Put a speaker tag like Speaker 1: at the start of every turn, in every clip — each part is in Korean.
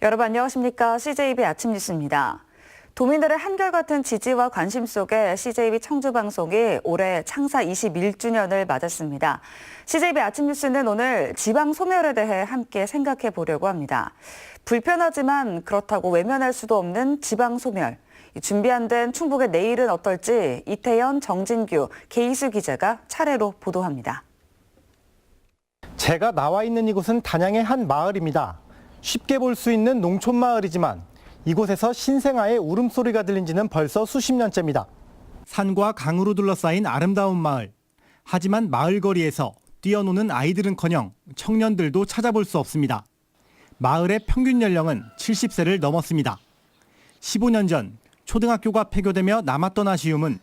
Speaker 1: 여러분 안녕하십니까? CJB 아침 뉴스입니다. 도민들의 한결같은 지지와 관심 속에 CJB 청주방송이 올해 창사 21주년을 맞았습니다. CJB 아침 뉴스는 오늘 지방 소멸에 대해 함께 생각해 보려고 합니다. 불편하지만 그렇다고 외면할 수도 없는 지방 소멸. 준비 안 된 충북의 내일은 어떨지 이태연, 정진규, 계이수 기자가 차례로 보도합니다.
Speaker 2: 제가 나와 있는 이곳은 단양의 한 마을입니다. 쉽게 볼 수 있는 농촌 마을이지만 이곳에서 신생아의 울음소리가 들린 지는 벌써 수십 년째입니다. 산과 강으로 둘러싸인 아름다운 마을. 하지만 마을 거리에서 뛰어노는 아이들은커녕 청년들도 찾아볼 수 없습니다. 마을의 평균 연령은 70세를 넘었습니다. 15년 전 초등학교가 폐교되며 남았던 아쉬움은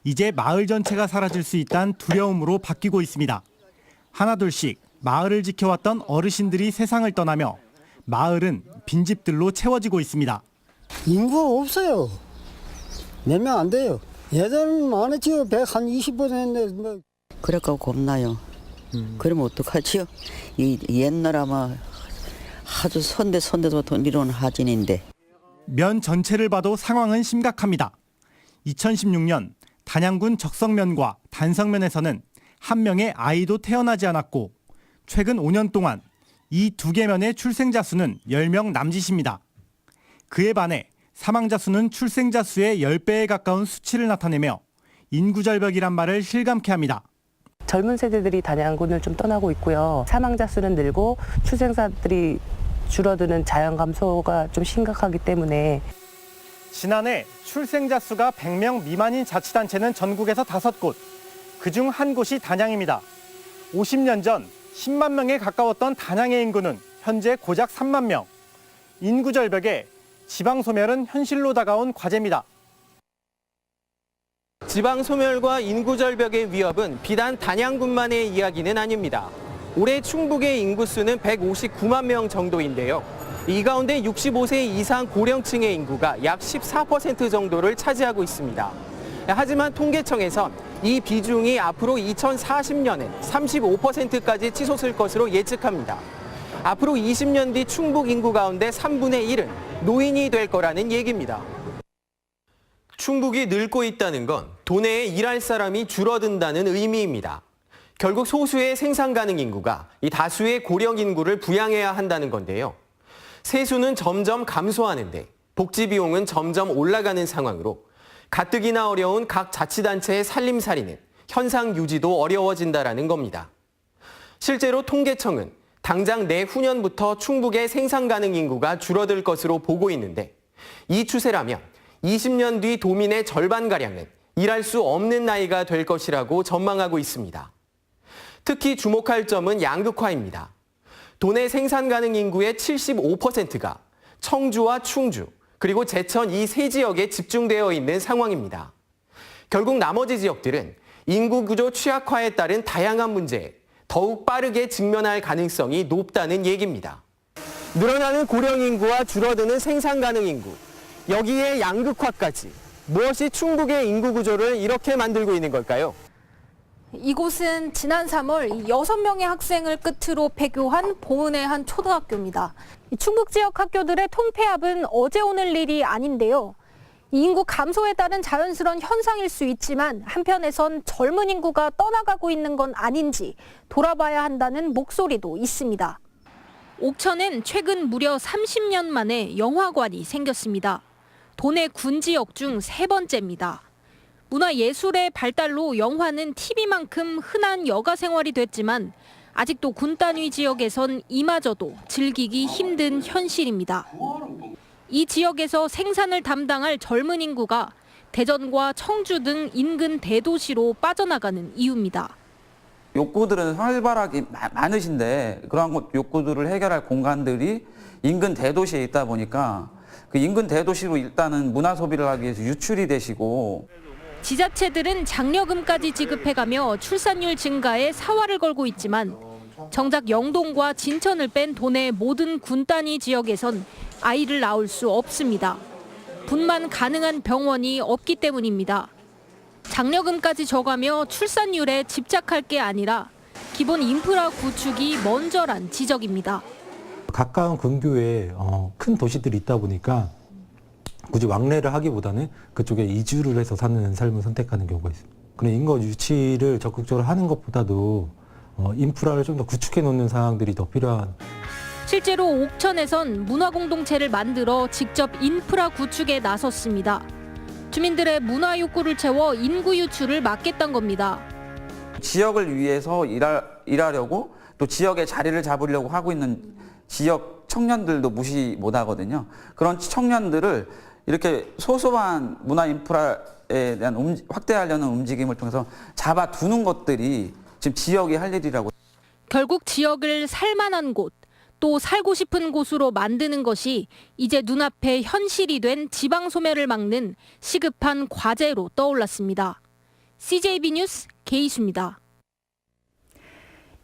Speaker 2: 이제 마을 전체가 사라질 수 있다는 두려움으로 바뀌고 있습니다. 하나둘씩 마을을 지켜왔던 어르신들이 세상을 떠나며 마을은 빈집들로 채워지고 있습니다.
Speaker 3: 인구가 없어요. 몇 명 안 돼요. 예전에는 많았지요. 120%인데 뭐.
Speaker 4: 그럴까 겁나요. 그러면 어떡하지요? 이 옛날 아마 아주 선대도 돈 이루는 하진인데.
Speaker 2: 면 전체를 봐도 상황은 심각합니다. 2016년 단양군 적성면과 단성면에서는 한 명의 아이도 태어나지 않았고 최근 5년 동안 이 두 개 면의 출생자 수는 10명 남짓입니다. 그에 반해 사망자 수는 출생자 수의 10배에 가까운 수치를 나타내며 인구절벽이란 말을 실감케 합니다.
Speaker 5: 젊은 세대들이 단양군을 좀 떠나고 있고요. 사망자 수는 늘고 출생자들이 줄어드는 자연 감소가 좀 심각하기 때문에
Speaker 2: 지난해 출생자 수가 100명 미만인 자치단체는 전국에서 5곳, 그중 한 곳이 단양입니다. 50년 전 10만 명에 가까웠던 단양의 인구는 현재 고작 3만 명. 인구 절벽에 지방 소멸은 현실로 다가온 과제입니다.
Speaker 6: 지방 소멸과 인구 절벽의 위협은 비단 단양군만의 이야기는 아닙니다. 올해 충북의 인구수는 159만 명 정도인데요. 이 가운데 65세 이상 고령층의 인구가 약 14% 정도를 차지하고 있습니다. 하지만 통계청에선 이 비중이 앞으로 2040년엔 35%까지 치솟을 것으로 예측합니다. 앞으로 20년 뒤 충북 인구 가운데 3분의 1은 노인이 될 거라는 얘기입니다. 충북이 늙고 있다는 건 도내에 일할 사람이 줄어든다는 의미입니다. 결국 소수의 생산 가능 인구가 이 다수의 고령 인구를 부양해야 한다는 건데요. 세수는 점점 감소하는데 복지 비용은 점점 올라가는 상황으로 가뜩이나 어려운 각 자치단체의 살림살이는 현상 유지도 어려워진다는 겁니다. 실제로 통계청은 당장 내후년부터 충북의 생산 가능 인구가 줄어들 것으로 보고 있는데 이 추세라면 20년 뒤 도민의 절반가량은 일할 수 없는 나이가 될 것이라고 전망하고 있습니다. 특히 주목할 점은 양극화입니다. 도내 생산 가능 인구의 75%가 청주와 충주, 그리고 제천 이 세 지역에 집중되어 있는 상황입니다. 결국 나머지 지역들은 인구 구조 취약화에 따른 다양한 문제에 더욱 빠르게 직면할 가능성이 높다는 얘기입니다. 늘어나는 고령 인구와 줄어드는 생산 가능 인구, 여기에 양극화까지 무엇이 충북의 인구 구조를 이렇게 만들고 있는 걸까요?
Speaker 7: 이곳은 지난 3월 6명의 학생을 끝으로 폐교한 보은의 한 초등학교입니다. 충북 지역 학교들의 통폐합은 어제 오늘 일이 아닌데요. 인구 감소에 따른 자연스러운 현상일 수 있지만 한편에선 젊은 인구가 떠나가고 있는 건 아닌지 돌아봐야 한다는 목소리도 있습니다. 옥천엔 최근 무려 30년 만에 영화관이 생겼습니다. 도내 군 지역 중 3번째입니다. 문화예술의 발달로 영화는 TV만큼 흔한 여가 생활이 됐지만 아직도 군 단위 지역에선 이마저도 즐기기 힘든 현실입니다. 이 지역에서 생산을 담당할 젊은 인구가 대전과 청주 등 인근 대도시로 빠져나가는 이유입니다.
Speaker 8: 욕구들은 활발하게 많으신데 그러한 욕구들을 해결할 공간들이 인근 대도시에 있다 보니까 그 인근 대도시로 일단은 문화 소비를 하기 위해서 유출이 되시고
Speaker 7: 지자체들은 장려금까지 지급해가며 출산율 증가에 사활을 걸고 있지만 정작 영동과 진천을 뺀 도내 모든 군 단위 지역에선 아이를 낳을 수 없습니다. 분만 가능한 병원이 없기 때문입니다. 장려금까지 줘가며 출산율에 집착할 게 아니라 기본 인프라 구축이 먼저란 지적입니다.
Speaker 9: 가까운 근교에 큰 도시들이 있다 보니까 굳이 왕래를 하기보다는 그쪽에 이주를 해서 사는 삶을 선택하는 경우가 있습니다. 그런 인구 유치를 적극적으로 하는 것보다도 인프라를 좀 더 구축해 놓는 상황들이 더 필요한.
Speaker 7: 실제로 옥천에선 문화공동체를 만들어 직접 인프라 구축에 나섰습니다. 주민들의 문화 욕구를 채워 인구 유출을 막겠다는 겁니다.
Speaker 8: 지역을 위해서 일하려고 또 지역에 자리를 잡으려고 하고 있는 지역 청년들도 무시 못 하거든요. 그런 청년들을 이렇게 소소한 문화 인프라에 대한 확대하려는 움직임을 통해서 잡아두는 것들이 지금 지역이 할 일이라고.
Speaker 7: 결국 지역을 살만한 곳, 또 살고 싶은 곳으로 만드는 것이 이제 눈앞에 현실이 된 지방 소멸을 막는 시급한 과제로 떠올랐습니다. CJB 뉴스 계희수입니다.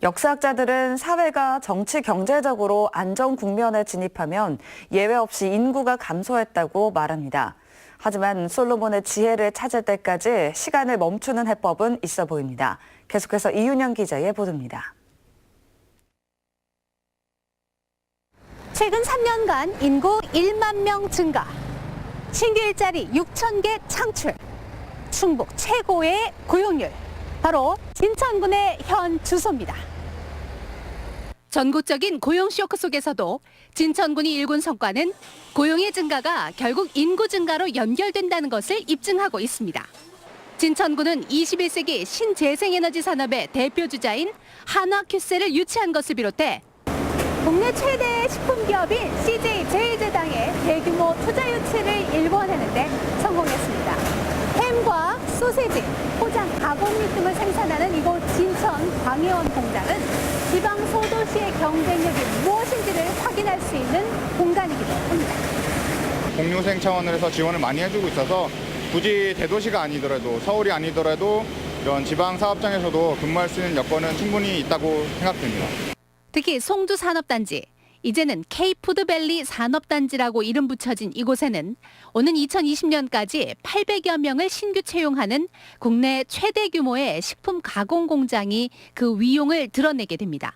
Speaker 1: 역사학자들은 사회가 정치 경제적으로 안정 국면에 진입하면 예외 없이 인구가 감소했다고 말합니다. 하지만 솔로몬의 지혜를 찾을 때까지 시간을 멈추는 해법은 있어 보입니다. 계속해서 이윤영 기자의 보도입니다.
Speaker 10: 최근 3년간 인구 1만 명 증가, 신규 일자리 6,000개 창출, 충북 최고의 고용률, 바로 진천군의 현 주소입니다. 전국적인 고용 쇼크 속에서도 진천군이 일군 성과는 고용의 증가가 결국 인구 증가로 연결된다는 것을 입증하고 있습니다. 진천군은 21세기 신재생에너지 산업의 대표주자인 한화큐셀을 유치한 것을 비롯해 국내 최대 식품기업인 CJ 제일제당의 대규모 투자 유치를 일궈내는데 성공했습니다. 햄과 소세지, 포장 가공육 등을 생산하는 이곳 진천 광해원 공장은 지방 소도시의 경쟁력이 무엇인지를 확인할 수 있는 공간이기도 합니다.
Speaker 11: 공유생 차원에서 지원을 많이 해주고 있어서 굳이 대도시가 아니더라도 서울이 아니더라도 이런 지방 사업장에서도 근무할 수 있는 여건은 충분히 있다고 생각됩니다.
Speaker 10: 특히 송주 산업단지, 이제는 K푸드밸리 산업단지라고 이름 붙여진 이곳에는 오는 2020년까지 800여 명을 신규 채용하는 국내 최대 규모의 식품 가공 공장이 그 위용을 드러내게 됩니다.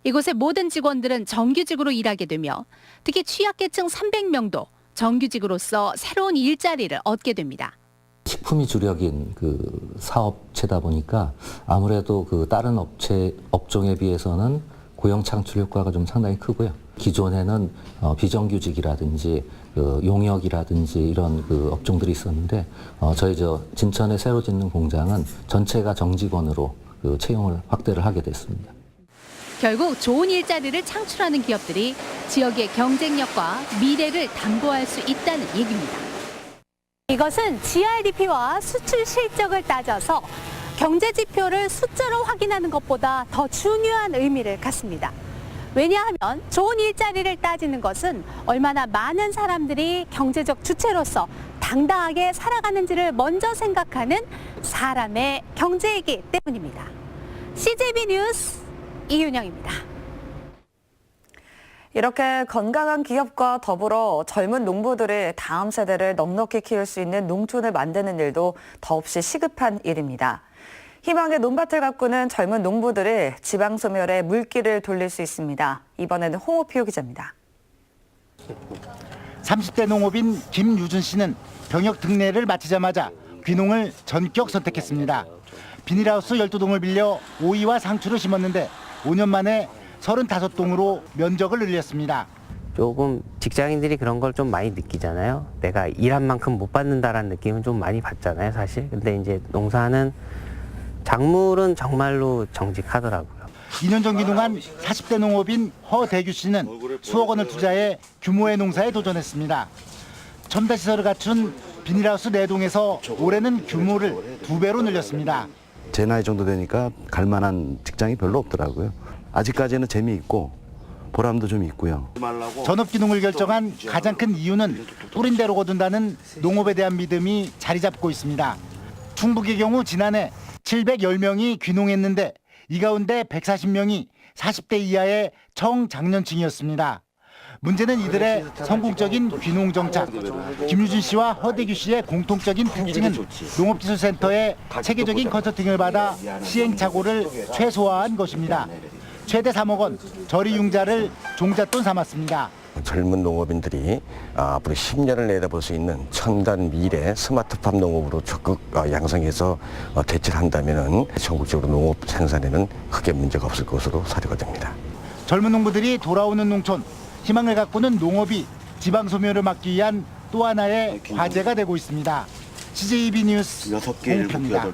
Speaker 10: 이곳의 모든 직원들은 정규직으로 일하게 되며 특히 취약계층 300명도 정규직으로서 새로운 일자리를 얻게 됩니다.
Speaker 12: 식품이 주력인 그 사업체다 보니까 아무래도 그 다른 업종에 비해서는 고용 창출 효과가 좀 상당히 크고요. 기존에는 비정규직이라든지 그 용역이라든지 이런 그 업종들이 있었는데 저희 진천에 새로 짓는 공장은 전체가 정직원으로 그 채용을 확대를 하게 됐습니다.
Speaker 10: 결국 좋은 일자리를 창출하는 기업들이 지역의 경쟁력과 미래를 담보할 수 있다는 얘기입니다. 이것은 GRDP와 수출 실적을 따져서 경제 지표를 숫자로 확인하는 것보다 더 중요한 의미를 갖습니다. 왜냐하면 좋은 일자리를 따지는 것은 얼마나 많은 사람들이 경제적 주체로서 당당하게 살아가는지를 먼저 생각하는 사람의 경제이기 때문입니다. CJB 뉴스 이윤영입니다.
Speaker 1: 이렇게 건강한 기업과 더불어 젊은 농부들이 다음 세대를 넉넉히 키울 수 있는 농촌을 만드는 일도 더없이 시급한 일입니다. 희망의 논밭을 가꾸는 젊은 농부들이 지방 소멸에 물길을 돌릴 수 있습니다. 이번에는 홍호표 기자입니다.
Speaker 13: 30대 농업인 김유준 씨는 병역 특례를 마치자마자 귀농을 전격 선택했습니다. 비닐하우스 12동을 빌려 오이와 상추를 심었는데 5년 만에 35동으로 면적을 늘렸습니다.
Speaker 14: 조금 직장인들이 그런 걸 좀 많이 느끼잖아요. 내가 일한 만큼 못 받는다라는 느낌은 좀 많이 받잖아요, 사실. 근데 이제 농사는 작물은 정말로 정직하더라고요.
Speaker 13: 2년 전 귀농한 40대 농업인 허대규 씨는 수억 원을 투자해 규모의 농사에 도전했습니다. 첨단 시설을 갖춘 비닐하우스 4동에서 올해는 규모를 2배로 늘렸습니다.
Speaker 15: 제 나이 정도 되니까 갈 만한 직장이 별로 없더라고요. 아직까지는 재미있고 보람도 좀 있고요.
Speaker 13: 전업 귀농을 결정한 가장 큰 이유는 뿌린 대로 거둔다는 농업에 대한 믿음이 자리 잡고 있습니다. 충북의 경우 지난해 710명이 귀농했는데 이 가운데 140명이 40대 이하의 청장년층이었습니다. 문제는 이들의 성공적인 귀농 정착. 김유준 씨와 허대규 씨의 공통적인 특징은 농업기술센터의 체계적인 컨설팅을 받아 시행착오를 최소화한 것입니다. 최대 3억 원 저리융자를 종잣돈 삼았습니다.
Speaker 16: 젊은 농업인들이 앞으로 10년을 내다볼 수 있는 첨단 미래 스마트팜 농업으로 적극 양성해서 대체를 한다면 전국적으로 농업 생산에는 크게 문제가 없을 것으로 사료가 됩니다.
Speaker 13: 젊은 농부들이 돌아오는 농촌, 희망을 갖고는 농업이 지방 소멸을 막기 위한 또 하나의 과제가 되고 있습니다. CJB 뉴스 홍표입니다.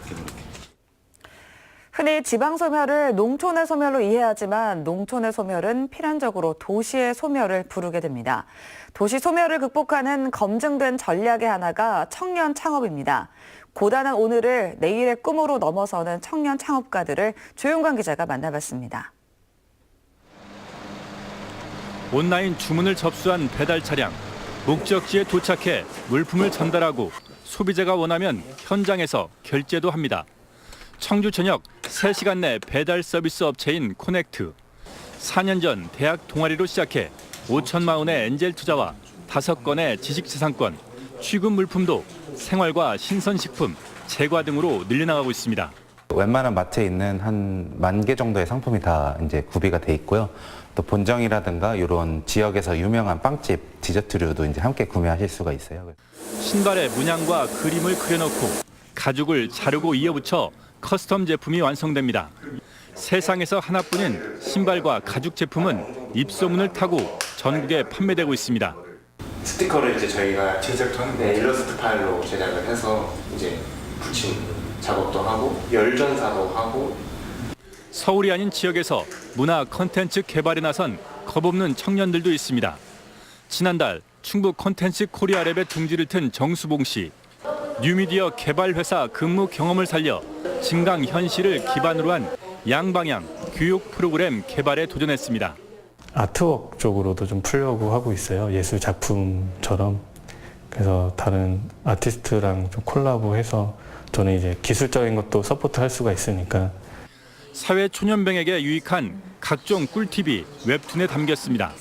Speaker 1: 흔히 지방 소멸을 농촌의 소멸로 이해하지만 농촌의 소멸은 필연적으로 도시의 소멸을 부르게 됩니다. 도시 소멸을 극복하는 검증된 전략의 하나가 청년 창업입니다. 고단한 오늘을 내일의 꿈으로 넘어서는 청년 창업가들을 조용관 기자가 만나봤습니다.
Speaker 17: 온라인 주문을 접수한 배달 차량. 목적지에 도착해 물품을 전달하고 소비자가 원하면 현장에서 결제도 합니다. 청주 전역 3시간 내 배달 서비스 업체인 코넥트. 4년 전 대학 동아리로 시작해 5천만 원의 엔젤 투자와 5건의 지식재산권, 취급 물품도 생활과 신선식품, 제과 등으로 늘려나가고 있습니다.
Speaker 18: 웬만한 마트에 있는 한 10,000개 정도의 상품이 다 이제 구비가 돼 있고요. 또 본정이라든가 이런 지역에서 유명한 빵집, 디저트류도 이제 함께 구매하실 수가 있어요.
Speaker 17: 신발에 문양과 그림을 그려넣고 가죽을 자르고 이어붙여 커스텀 제품이 완성됩니다. 세상에서 하나뿐인 신발과 가죽 제품은 입소문을 타고 전국에 판매되고 있습니다.
Speaker 19: 스티커를 이제 저희가 제작하는데 일러스트 파일로 제작을 해서 이제 붙임 작업도 하고 열전사도 하고.
Speaker 17: 서울이 아닌 지역에서 문화 콘텐츠 개발에 나선 겁없는 청년들도 있습니다. 지난달 충북 콘텐츠 코리아랩에 둥지를 튼 정수봉 씨. 뉴미디어 개발 회사 근무 경험을 살려 증강 현실을 기반으로 한 양방향 교육 프로그램 개발에 도전했습니다.
Speaker 20: 아트웍 쪽으로도 좀 풀려고 하고 있어요. 예술 작품처럼. 그래서 다른 아티스트랑 좀 콜라보해서 저는 이제 기술적인 것도 서포트할 수가 있으니까.
Speaker 17: 사회 초년병에게 유익한 각종 꿀팁이 웹툰에 담겼습니다.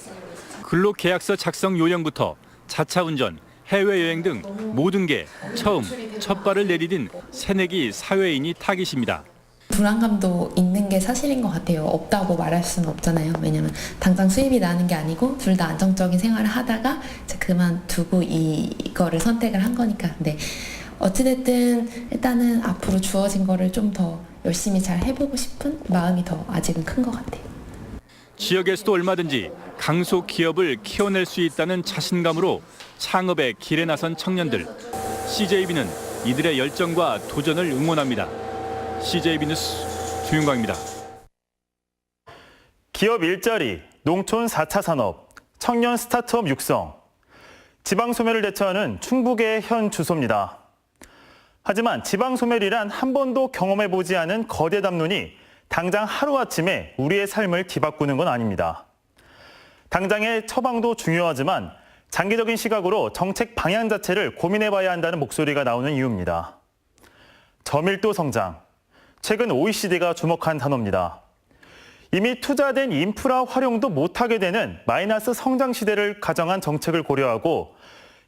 Speaker 17: 근로계약서 작성 요령부터 자차 운전, 해외여행 등 모든 게 처음 첫 발을 내디딘 새내기 사회인이 타깃입니다.
Speaker 21: 불안감도 있는 게 사실인 것 같아요. 없다고 말할 수는 없잖아요. 왜냐면 당장 수입이 나는 게 아니고 둘 다 안정적인 생활을 하다가 그만두고 이거를 선택을 한 거니까. 근데 어찌됐든 일단은 앞으로 주어진 거를 좀 더 열심히 잘 해보고 싶은 마음이 더 아직은 큰 것 같아요.
Speaker 17: 지역에서도 얼마든지 강소 기업을 키워낼 수 있다는 자신감으로 창업의 길에 나선 청년들. CJB는 이들의 열정과 도전을 응원합니다. CJB 뉴스 주윤광입니다.
Speaker 22: 기업 일자리, 농촌 4차 산업, 청년 스타트업 육성. 지방 소멸을 대처하는 충북의 현 주소입니다. 하지만 지방 소멸이란 한 번도 경험해보지 않은 거대 담론이 당장 하루아침에 우리의 삶을 뒤바꾸는 건 아닙니다. 당장의 처방도 중요하지만 장기적인 시각으로 정책 방향 자체를 고민해봐야 한다는 목소리가 나오는 이유입니다. 저밀도 성장. 최근 OECD가 주목한 단어입니다. 이미 투자된 인프라 활용도 못하게 되는 마이너스 성장 시대를 가정한 정책을 고려하고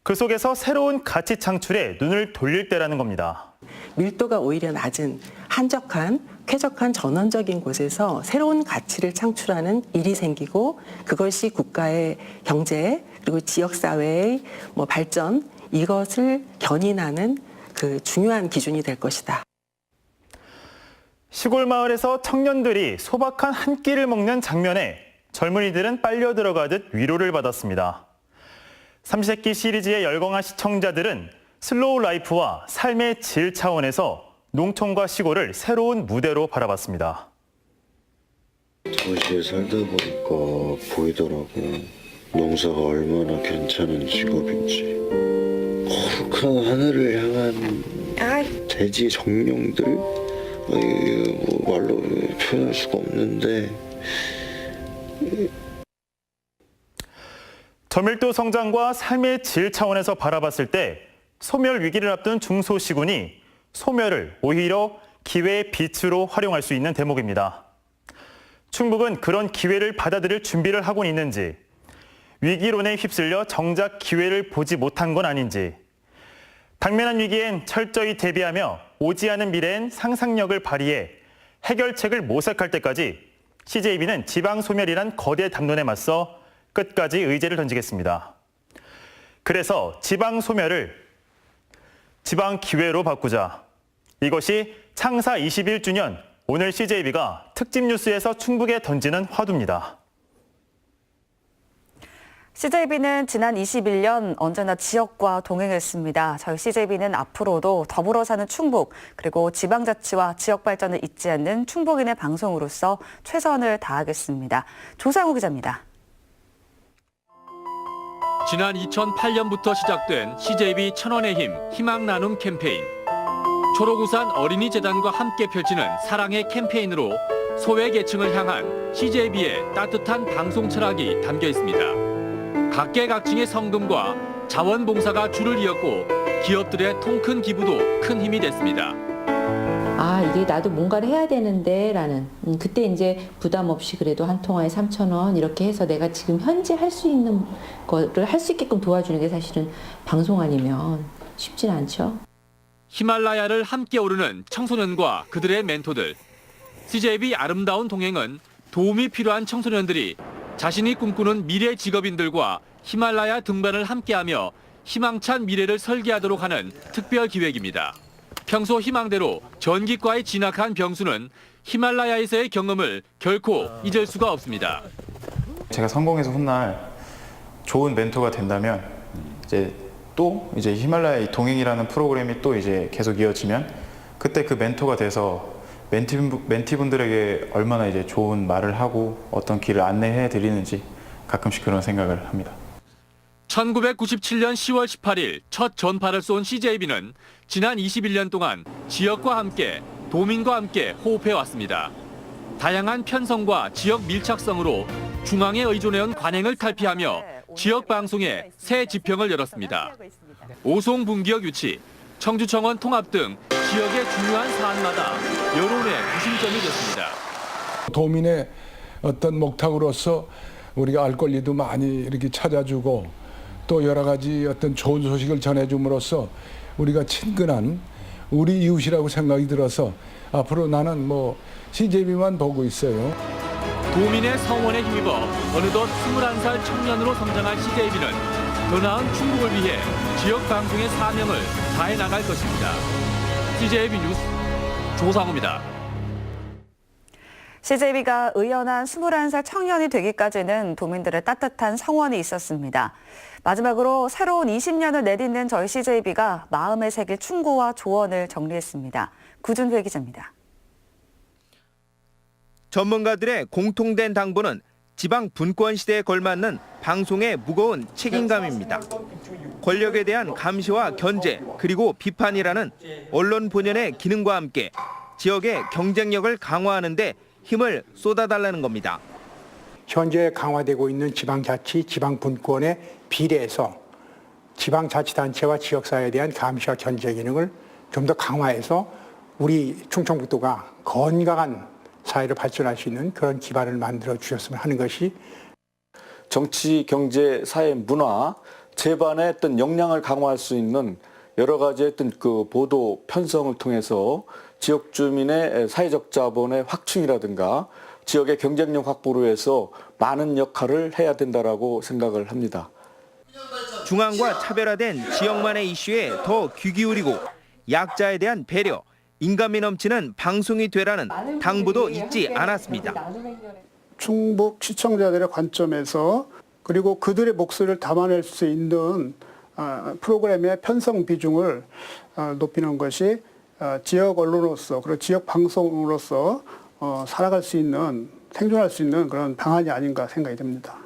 Speaker 22: 그 속에서 새로운 가치 창출에 눈을 돌릴 때라는 겁니다.
Speaker 23: 밀도가 오히려 낮은 한적한, 쾌적한 전원적인 곳에서 새로운 가치를 창출하는 일이 생기고 그것이 국가의 경제 그리고 지역사회의 발전 이것을 견인하는 그 중요한 기준이 될 것이다.
Speaker 22: 시골 마을에서 청년들이 소박한 한 끼를 먹는 장면에 젊은이들은 빨려 들어가듯 위로를 받았습니다. 삼시세끼 시리즈의 열광한 시청자들은 슬로우 라이프와 삶의 질 차원에서 농촌과 시골을 새로운 무대로 바라봤습니다.
Speaker 24: 도시에 살다 보니까 보이더라고요. 농사가 얼마나 괜찮은 직업인지. 거룩한 하늘을 향한 대지 정령들 말로 표현할 수가 없는데.
Speaker 22: 저밀도 성장과 삶의 질 차원에서 바라봤을 때 소멸 위기를 앞둔 중소시군이 소멸을 오히려 기회의 빛으로 활용할 수 있는 대목입니다. 충북은 그런 기회를 받아들일 준비를 하고 있는지, 위기론에 휩쓸려 정작 기회를 보지 못한 건 아닌지, 당면한 위기엔 철저히 대비하며 오지 않은 미래엔 상상력을 발휘해 해결책을 모색할 때까지 CJB는 지방 소멸이란 거대 담론에 맞서 끝까지 의제를 던지겠습니다. 그래서 지방 소멸을 지방 기회로 바꾸자. 이것이 창사 21주년 오늘 CJB가 특집 뉴스에서 충북에 던지는 화두입니다.
Speaker 1: CJB는 지난 21년 언제나 지역과 동행했습니다. 저희 CJB는 앞으로도 더불어 사는 충북 그리고 지방자치와 지역 발전을 잊지 않는 충북인의 방송으로서 최선을 다하겠습니다. 조상우 기자입니다.
Speaker 2: 지난 2008년부터 시작된 CJB 천원의 힘 희망 나눔 캠페인. 초록우산 어린이재단과 함께 펼치는 사랑의 캠페인으로 소외계층을 향한 CJB의 따뜻한 방송 철학이 담겨 있습니다. 각계각층의 성금과 자원봉사가 줄을 이었고 기업들의 통큰 기부도 큰 힘이 됐습니다.
Speaker 3: 아, 이게 나도 뭔가를 해야 되는데 라는 그때 이제 부담 없이 그래도 한 통화에 3,000원 이렇게 해서 내가 지금 현재 할 수 있는 거를 할 수 있게끔 도와주는 게 사실은 방송 아니면 쉽진 않죠.
Speaker 2: 히말라야를 함께 오르는 청소년과 그들의 멘토들. CJB 아름다운 동행은 도움이 필요한 청소년들이 자신이 꿈꾸는 미래 직업인들과 히말라야 등반을 함께하며 희망찬 미래를 설계하도록 하는 특별 기획입니다. 평소 희망대로 전기과에 진학한 병수는 히말라야에서의 경험을 결코 잊을 수가 없습니다.
Speaker 4: 제가 성공해서 훗날 좋은 멘토가 된다면 이제 히말라야 동행이라는 프로그램이 또 이제 계속 이어지면 그때 그 멘토가 돼서 멘티분들에게 얼마나 이제 좋은 말을 하고 어떤 길을 안내해 드리는지 가끔씩 그런 생각을 합니다.
Speaker 2: 1997년 10월 18일 첫 전파를 쏜 CJB는 지난 21년 동안 지역과 함께 도민과 함께 호흡해 왔습니다. 다양한 편성과 지역 밀착성으로 중앙에 의존해온 관행을 탈피하며 지역 방송에 새 지평을 열었습니다. 오송 분기역 유치, 청주청원 통합 등 지역의 중요한 사안마다 여론의 구심점이 됐습니다.
Speaker 5: 도민의 어떤 목탁으로서 우리가 알 권리도 많이 이렇게 찾아주고 또 여러 가지 어떤 좋은 소식을 전해줌으로써 우리가 친근한 우리 이웃이라고 생각이 들어서 앞으로 나는 CJB만 보고 있어요.
Speaker 2: 도민의 성원에 힘입어 어느덧 21살 청년으로 성장한 CJB는 더 나은 충북을 위해 지역 방송의 사명을 다해 나갈 것입니다. CJB 뉴스 조상우입니다.
Speaker 1: CJB가 의연한 21살 청년이 되기까지는 도민들의 따뜻한 성원이 있었습니다. 마지막으로 새로운 20년을 내딛는 저희 CJB가 마음에 새길 충고와 조언을 정리했습니다. 구준회 기자입니다.
Speaker 25: 전문가들의 공통된 당부는 지방 분권 시대에 걸맞는 방송의 무거운 책임감입니다. 권력에 대한 감시와 견제 그리고 비판이라는 언론 본연의 기능과 함께 지역의 경쟁력을 강화하는 데 힘을 쏟아달라는 겁니다.
Speaker 26: 현재 강화되고 있는 지방자치, 지방분권에 비례해서 지방자치단체와 지역사회에 대한 감시와 견제 기능을 좀 더 강화해서 우리 충청북도가 건강한 사회를 발전할 수 있는 그런 기반을 만들어 주셨으면 하는 것이
Speaker 27: 정치, 경제, 사회, 문화, 제반의 어떤 역량을 강화할 수 있는 여러 가지 어떤 그 보도 편성을 통해서 지역 주민의 사회적 자본의 확충이라든가 지역의 경쟁력 확보를 위해서 많은 역할을 해야 된다라고 생각을 합니다.
Speaker 25: 중앙과 차별화된 지역만의 이슈에 더 귀 기울이고 약자에 대한 배려, 인간미 넘치는 방송이 되라는 당부도 잊지 않았습니다.
Speaker 28: 충북 시청자들의 관점에서 그리고 그들의 목소리를 담아낼 수 있는 프로그램의 편성 비중을 높이는 것이 지역 언론으로서 그리고 지역 방송으로서 살아갈 수 있는 생존할 수 있는 그런 방안이 아닌가 생각이 됩니다.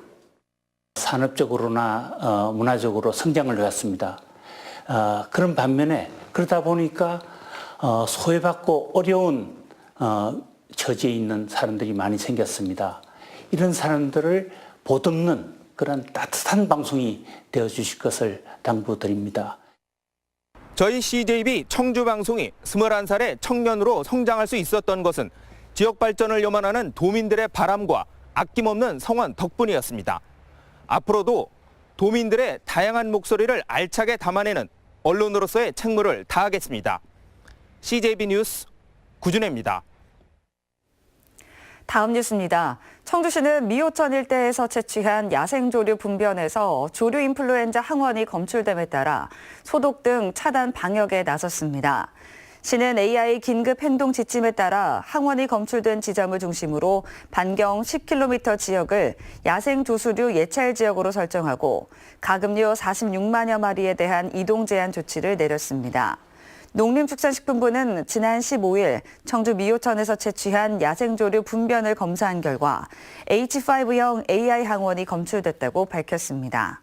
Speaker 29: 산업적으로나 문화적으로 성장을 해왔습니다. 그런 반면에 그러다 보니까 소외받고 어려운 처지에 있는 사람들이 많이 생겼습니다. 이런 사람들을 보듬는 그런 따뜻한 방송이 되어주실 것을 당부드립니다.
Speaker 25: 저희 CJB 청주방송이 21살의 청년으로 성장할 수 있었던 것은 지역 발전을 염원하는 도민들의 바람과 아낌없는 성원 덕분이었습니다. 앞으로도 도민들의 다양한 목소리를 알차게 담아내는 언론으로서의 책무를 다하겠습니다. CJB 뉴스 구준혜입니다.
Speaker 1: 다음 뉴스입니다. 청주시는 미호천 일대에서 채취한 야생조류 분변에서 조류 인플루엔자 항원이 검출됨에 따라 소독 등 차단 방역에 나섰습니다. 시는 AI 긴급 행동 지침에 따라 항원이 검출된 지점을 중심으로 반경 10km 지역을 야생 조수류 예찰 지역으로 설정하고 가금류 46만여 마리에 대한 이동 제한 조치를 내렸습니다. 농림축산식품부는 지난 15일 청주 미호천에서 채취한 야생조류 분변을 검사한 결과 H5형 AI 항원이 검출됐다고 밝혔습니다.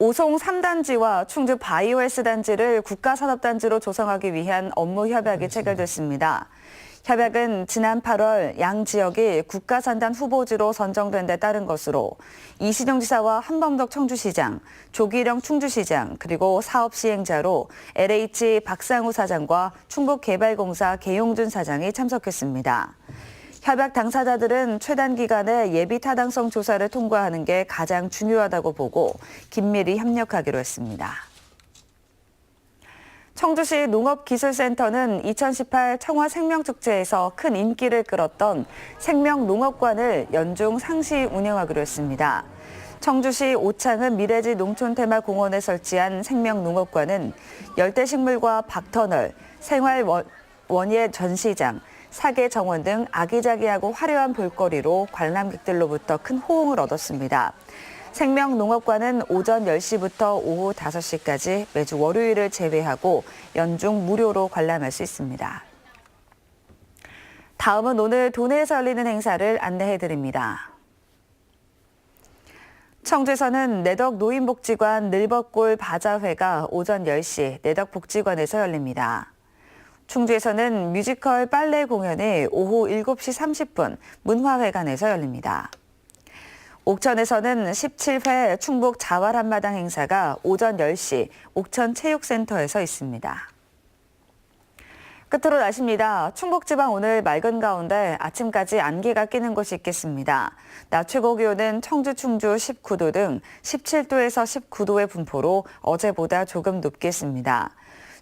Speaker 1: 오송 3단지와 충주 바이오헬스 단지를 국가산업단지로 조성하기 위한 업무 협약이 체결됐습니다. 협약은 지난 8월 양 지역이 국가산단 후보지로 선정된 데 따른 것으로 이신영 지사와 한범덕 청주시장, 조기령 충주시장, 그리고 사업 시행자로 LH 박상우 사장과 충북개발공사 계용준 사장이 참석했습니다. 협약 당사자들은 최단 기간에 예비 타당성 조사를 통과하는 게 가장 중요하다고 보고 긴밀히 협력하기로 했습니다. 청주시 농업기술센터는 2018 청화생명축제에서 큰 인기를 끌었던 생명농업관을 연중 상시 운영하기로 했습니다. 청주시 오창은 미래지 농촌테마공원에 설치한 생명농업관은 열대식물과 박터널, 생활원예 전시장, 사계 정원 등 아기자기하고 화려한 볼거리로 관람객들로부터 큰 호응을 얻었습니다. 생명농업관은 오전 10시부터 오후 5시까지 매주 월요일을 제외하고 연중 무료로 관람할 수 있습니다. 다음은 오늘 도내에서 열리는 행사를 안내해드립니다. 청주에서는 내덕 노인복지관 늘벗골 바자회가 오전 10시 내덕복지관에서 열립니다. 충주에서는 뮤지컬 빨래 공연이 오후 7시 30분 문화회관에서 열립니다. 옥천에서는 17회 충북 자활 한마당 행사가 오전 10시 옥천체육센터에서 있습니다. 끝으로 날씨입니다. 충북지방 오늘 맑은 가운데 아침까지 안개가 끼는 곳이 있겠습니다. 낮 최고 기온은 청주, 충주 19도 등 17도에서 19도의 분포로 어제보다 조금 높겠습니다.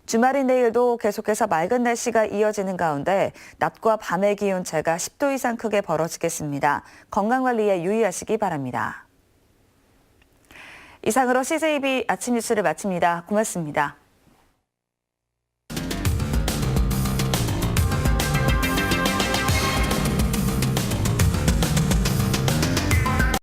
Speaker 1: 주말인 내일도 계속해서 맑은 날씨가 이어지는 가운데 낮과 밤의 기온차가 10도 이상 크게 벌어지겠습니다. 건강관리에 유의하시기 바랍니다. 이상으로 CJB 아침 뉴스를 마칩니다. 고맙습니다.